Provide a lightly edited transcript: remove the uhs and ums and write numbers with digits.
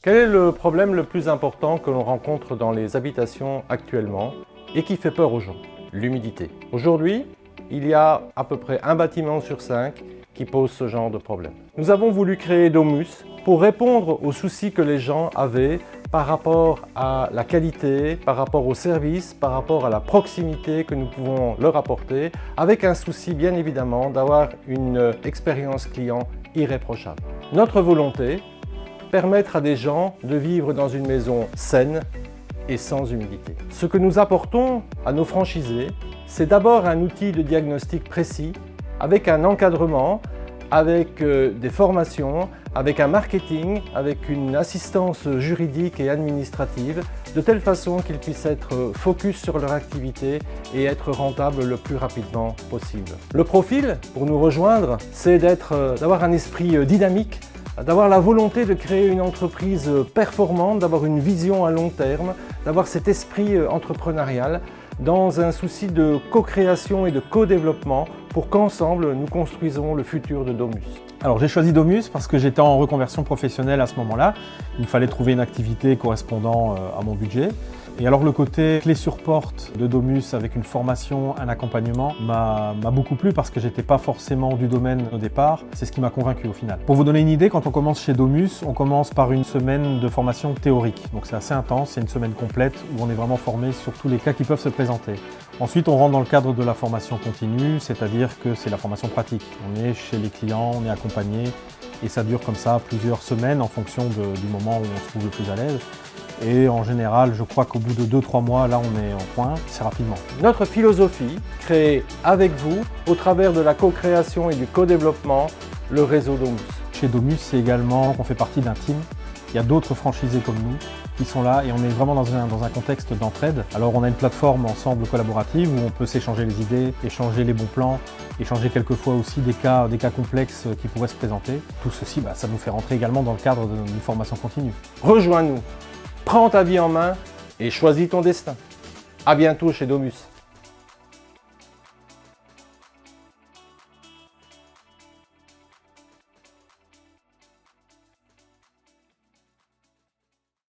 Quel est le problème le plus important que l'on rencontre dans les habitations actuellement et qui fait peur aux gens? L'humidité. Aujourd'hui, il y a à peu près un bâtiment sur 5 qui pose ce genre de problème. Nous avons voulu créer Domus pour répondre aux soucis que les gens avaient par rapport à la qualité, par rapport au service, par rapport à la proximité que nous pouvons leur apporter, avec un souci bien évidemment d'avoir une expérience client irréprochable. Notre volonté, permettre à des gens de vivre dans une maison saine et sans humidité. Ce que nous apportons à nos franchisés, c'est d'abord un outil de diagnostic précis, avec un encadrement, avec des formations, avec un marketing, avec une assistance juridique et administrative, de telle façon qu'ils puissent être focus sur leur activité et être rentables le plus rapidement possible. Le profil, pour nous rejoindre, c'est d'avoir un esprit dynamique, d'avoir la volonté de créer une entreprise performante, d'avoir une vision à long terme, d'avoir cet esprit entrepreneurial dans un souci de co-création et de co-développement pour qu'ensemble nous construisons le futur de Domus. Alors j'ai choisi Domus parce que j'étais en reconversion professionnelle à ce moment-là. Il me fallait trouver une activité correspondant à mon budget. Et alors le côté clé sur porte de Domus avec une formation, un accompagnement m'a beaucoup plu parce que j'étais pas forcément du domaine au départ. C'est ce qui m'a convaincu au final. Pour vous donner une idée, quand on commence chez Domus, on commence par une semaine de formation théorique. Donc c'est assez intense, c'est une semaine complète où on est vraiment formé sur tous les cas qui peuvent se présenter. Ensuite, on rentre dans le cadre de la formation continue, c'est-à-dire que c'est la formation pratique. On est chez les clients, on est accompagné et ça dure comme ça plusieurs semaines en fonction du moment où on se trouve le plus à l'aise. Et en général, je crois qu'au bout de 2-3 mois, là on est en point, c'est rapidement. Notre philosophie, créée avec vous, au travers de la co-création et du co-développement, le réseau Domus. Chez Domus, c'est également qu'on fait partie d'un team. Il y a d'autres franchisés comme nous qui sont là et on est vraiment dans un contexte d'entraide. Alors on a une plateforme ensemble collaborative où on peut s'échanger les idées, échanger les bons plans, échanger quelquefois aussi des cas complexes qui pourraient se présenter. Tout ceci, ça nous fait rentrer également dans le cadre d'une formation continue. Rejoins-nous, prends ta vie en main et choisis ton destin. À bientôt chez Domus.